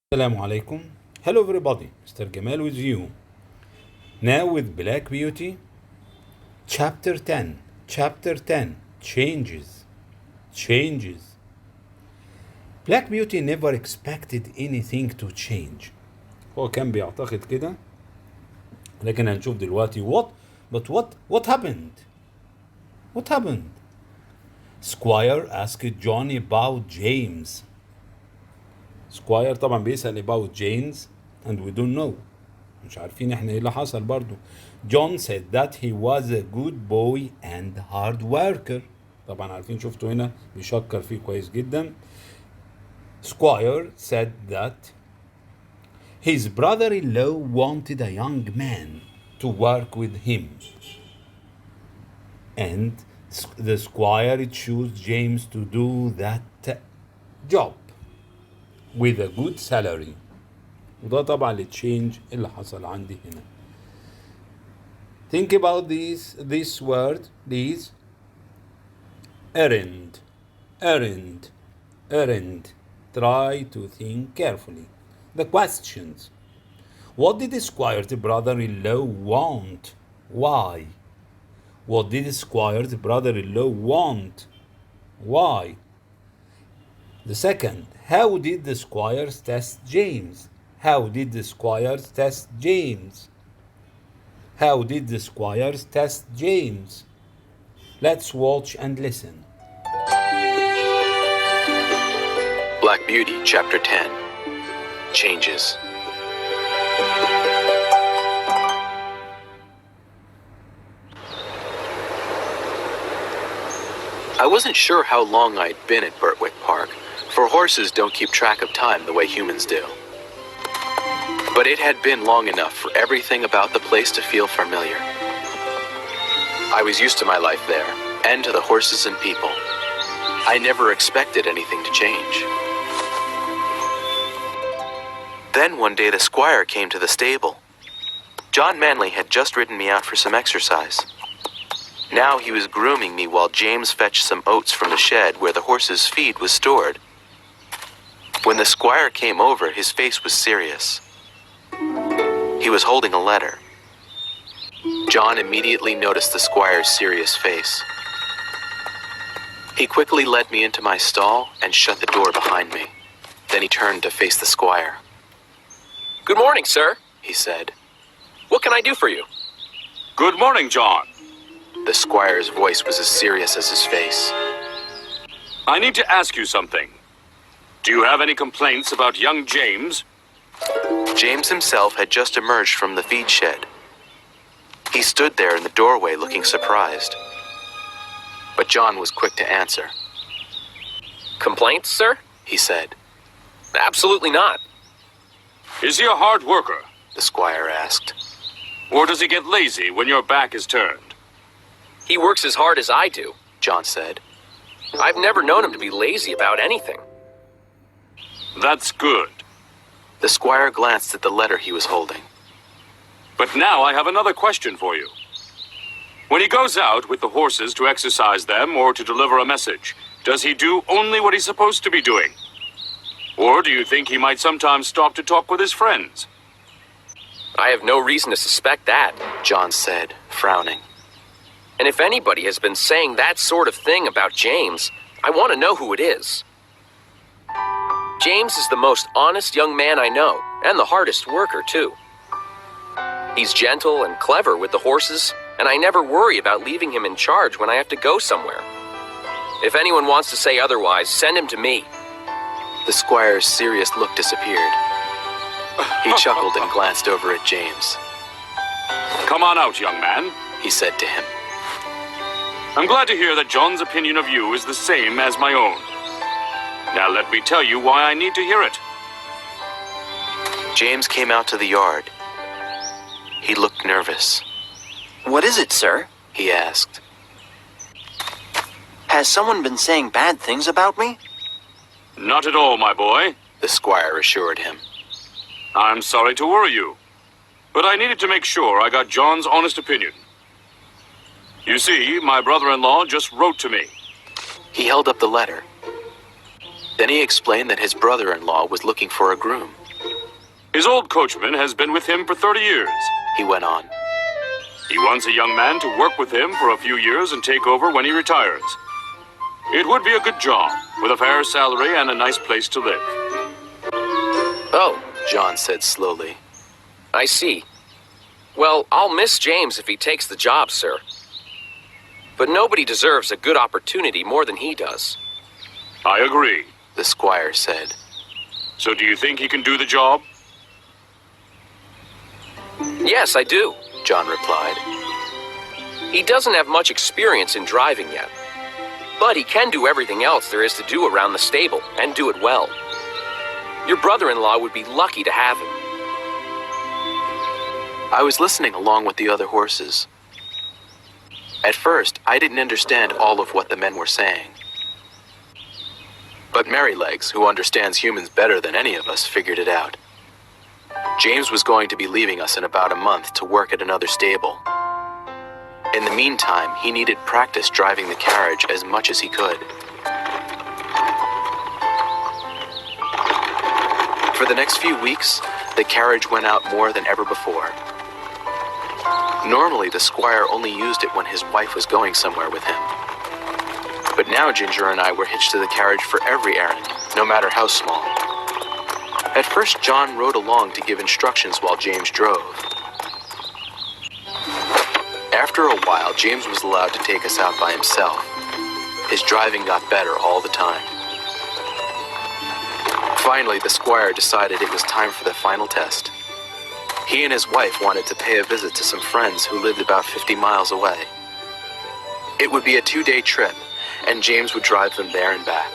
Assalamu alaikum. Hello everybody, Mr. Gamal with you. Now with Black Beauty, Chapter 10. Chapter 10. Changes. Changes. Black Beauty never expected anything to change. هو كان بيعتقد كده، لكن هنشوف دلوقتي what happened? What happened? Squire asked Johnny about James. Squire طبعا بيسأل about James and we don't know. مش عارفين احنا ايه اللي حصل برضو. John said that he was a good boy and hard worker. طبعا عارفين، شفتوا هنا بيشكر فيه كويس جدا. Squire said that his brother-in-law wanted a young man to work with him. And the Squire chose James to do that job with a good salary. وده طبعا التشينج اللي حصل عندي هنا. Think about this word, please. Errand. Errand. Errand. Try to think carefully. The questions. What did the Squire's brother-in-law want? Why? What did the Squire's brother-in-law want? Why? The second, how did the Squires test James? How did the Squires test James? How did the Squires test James? Let's watch and listen. Black Beauty, Chapter 10. Changes. I wasn't sure how long I'd been at Birtwick Park, for horses don't keep track of time the way humans do. But it had been long enough for everything about the place to feel familiar. I was used to my life there, and to the horses and people. I never expected anything to change. Then one day the Squire came to the stable. John Manley had just ridden me out for some exercise. Now he was grooming me while James fetched some oats from the shed where the horse's feed was stored. When the Squire came over, his face was serious. He was holding a letter. John immediately noticed the Squire's serious face. He quickly led me into my stall and shut the door behind me. Then he turned to face the Squire. "Good morning, sir," he said. "What can I do for you?" Good morning, John. The Squire's voice was as serious as his face. I need to ask you something. Do you have any complaints about young James? James himself had just emerged from the feed shed. He stood there in the doorway looking surprised. But John was quick to answer. "Complaints, sir?" He said. "Absolutely not." Is he a hard worker? The Squire asked. Or does he get lazy when your back is turned? "He works as hard as I do," John said. "I've never known him to be lazy about anything." That's good. The Squire glanced at the letter he was holding. But now I have another question for you. When he goes out with the horses to exercise them or to deliver a message, does he do only what he's supposed to be doing? Or do you think he might sometimes stop to talk with his friends? "I have no reason to suspect that. John said, frowning. And if anybody has been saying that sort of thing about James, I want to know who it is. James is the most honest young man I know, and the hardest worker, too. He's gentle and clever with the horses, and I never worry about leaving him in charge when I have to go somewhere. If anyone wants to say otherwise, send him to me." The Squire's serious look disappeared. He chuckled and glanced over at James. Come on out, young man, He said to him. I'm glad to hear that John's opinion of you is the same as my own. Now let me tell you why I need to hear it. James came out to the yard. He looked nervous. "What is it, sir?" He asked. "Has someone been saying bad things about me?" Not at all, my boy. The Squire assured him. I'm sorry to worry you, but I needed to make sure I got John's honest opinion. You see, my brother-in-law just wrote to me. He held up the letter. Then he explained that his brother-in-law was looking for a groom. His old coachman has been with him for 30 years. He went on. He wants a young man to work with him for a few years and take over when he retires. It would be a good job, with a fair salary and a nice place to live. Oh, John said slowly. I see. Well, I'll miss James if he takes the job, sir. But nobody deserves a good opportunity more than he does. I agree. The squire said. So do you think he can do the job? Yes, I do. John replied. He doesn't have much experience in driving yet. But he can do everything else there is to do around the stable, and do it well. Your brother-in-law would be lucky to have him. I was listening along with the other horses. At first, I didn't understand all of what the men were saying. But Merrylegs, who understands humans better than any of us, figured it out. James was going to be leaving us in about a month to work at another stable. In the meantime, he needed practice driving the carriage as much as he could. For the next few weeks, the carriage went out more than ever before. Normally, the squire only used it when his wife was going somewhere with him. But now Ginger and I were hitched to the carriage for every errand, no matter how small. At first, John rode along to give instructions while James drove. After a while, James was allowed to take us out by himself. His driving got better all the time. Finally, the squire decided it was time for the final test. He and his wife wanted to pay a visit to some friends who lived about 50 miles away. It would be a 2-day trip, and James would drive them there and back.